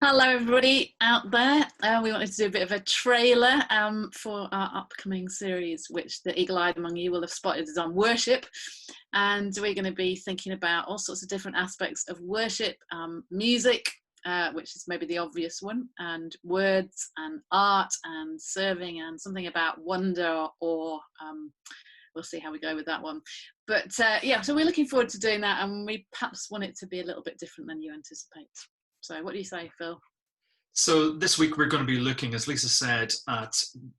Hello, everybody out there. We wanted to do a bit of a trailer for our upcoming series, which the eagle-eyed among you will have spotted is on worship. And we're going to be thinking about all sorts of different aspects of worship, music, which is maybe the obvious one, and words and art and serving and something about wonder or we'll see how we go with that one. But yeah, so we're looking forward to doing that, and we perhaps want it to be a little bit different than you anticipate. So what do you say, Phil? So this week we're going to be looking, as Lisa said, at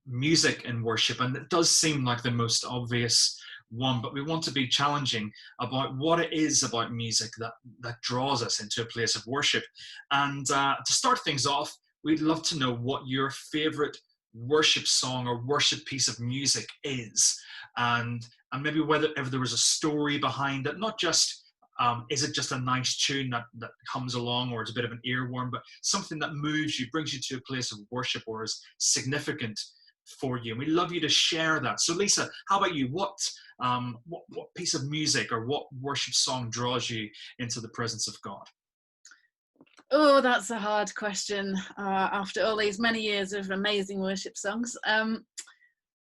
music in worship, and it does seem like the most obvious one, but we want to be challenging about what it is about music that draws us into a place of worship. And to start things off, we'd love to know what your favorite worship song or worship piece of music is, and maybe whether ever there was a story behind it, not just is it just a nice tune that comes along, or it's a bit of an earworm, but something that moves you, brings you to a place of worship, or is significant for you. And we'd love you to share that. So Lisa, how about you? What piece of music or what worship song draws you into the presence of God? Oh, that's a hard question after all these many years of amazing worship songs. Well,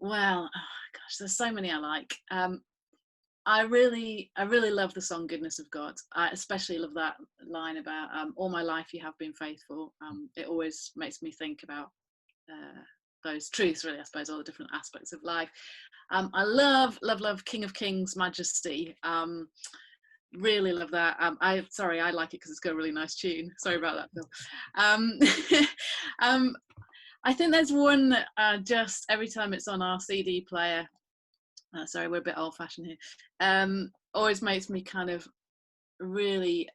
oh gosh, there's so many I like. I really love the song "Goodness of God." I especially love that line about "all my life you have been faithful." It always makes me think about those truths, really. I suppose all the different aspects of life. I love "King of Kings, Majesty." Really love that. I like it because it's got a really nice tune. Sorry about that, Phil. I think there's one that just every time it's on our CD player. Sorry, we're a bit old-fashioned here. Always makes me kind of really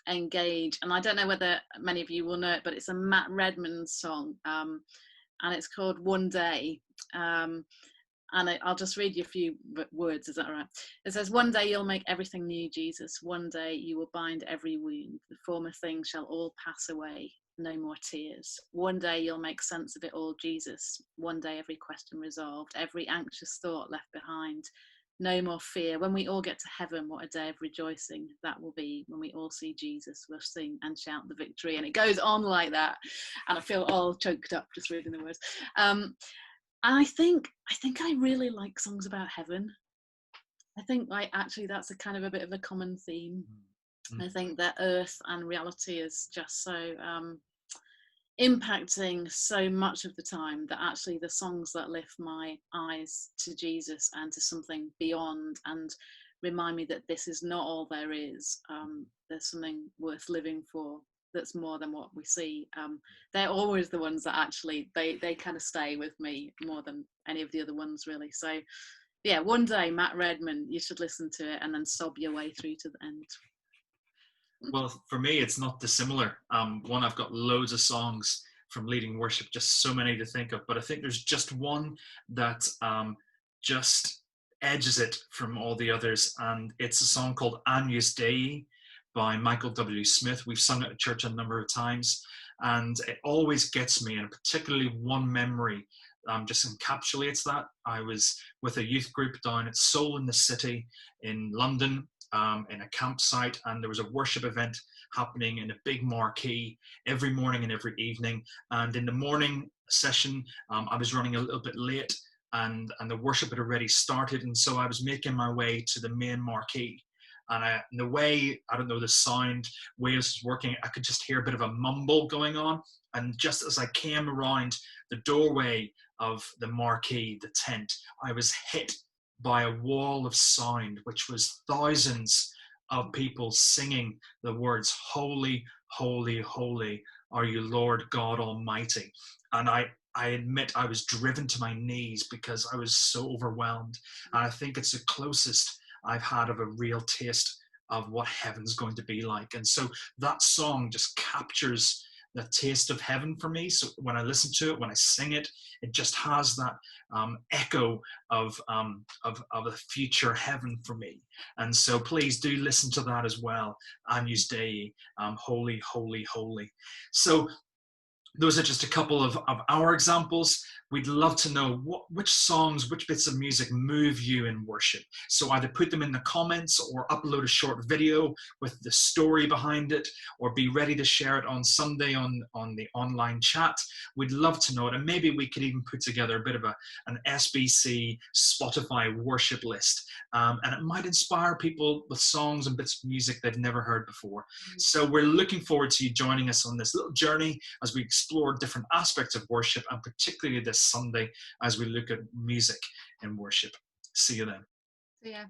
engage, and I don't know whether many of you will know it, but it's a Matt Redman song, and it's called "One Day." And I'll just read you a few words. Is that all right? It says, "One day you'll make everything new, Jesus. One day you will bind every wound. The former things shall all pass away. No more tears. One day you'll make sense of it all, Jesus. One day every question resolved, every anxious thought left behind. No more fear. When we all get to heaven, what a day of rejoicing that will be. When we all see Jesus, we'll sing and shout the victory." And it goes on like that, and I feel all choked up just reading the words. And I think I really like songs about heaven. I think actually that's a kind of a bit of a common theme. I think that earth and reality is just so impacting so much of the time that actually the songs that lift my eyes to Jesus and to something beyond and remind me that this is not all there is, there's something worth living for that's more than what we see. They're always the ones that actually they kind of stay with me more than any of the other ones, really. So yeah, One Day, Matt Redman, you should listen to it and then sob your way through to the end. Well, for me, it's not dissimilar. One, I've got loads of songs from leading worship, just so many to think of, but I think there's just one that just edges it from all the others, and it's a song called Agnus Dei by Michael W. Smith. We've sung it at church a number of times, and it always gets me, and particularly one memory just encapsulates that. I was with a youth group down at Soul in the City in London, in a campsite, and there was a worship event happening in a big marquee every morning and every evening. And in the morning session, I was running a little bit late, and the worship had already started, and so I was making my way to the main marquee. And the way, I don't know, the sound waves was working, I could just hear a bit of a mumble going on. And just as I came around the doorway of the marquee, the tent, I was hit by a wall of sound, which was thousands of people singing the words, "Holy, holy, holy are you, Lord God Almighty." And I admit I was driven to my knees because I was so overwhelmed. And I think it's the closest I've had of a real taste of what heaven's going to be like. And so that song just captures the taste of heaven for me. So when I listen to it, when I sing it, it just has that echo of a future heaven for me. And so please do listen to that as well. Agnus Dei, holy, holy, holy. So those are just a couple of our examples. We'd love to know which songs, which bits of music move you in worship. So either put them in the comments or upload a short video with the story behind it, or be ready to share it on Sunday on the online chat. We'd love to know it. And maybe we could even put together a bit of an SBC Spotify worship list. And it might inspire people with songs and bits of music they've never heard before. So we're looking forward to you joining us on this little journey as we explore different aspects of worship, and particularly this Sunday as we look at music in worship. See you then. So yeah.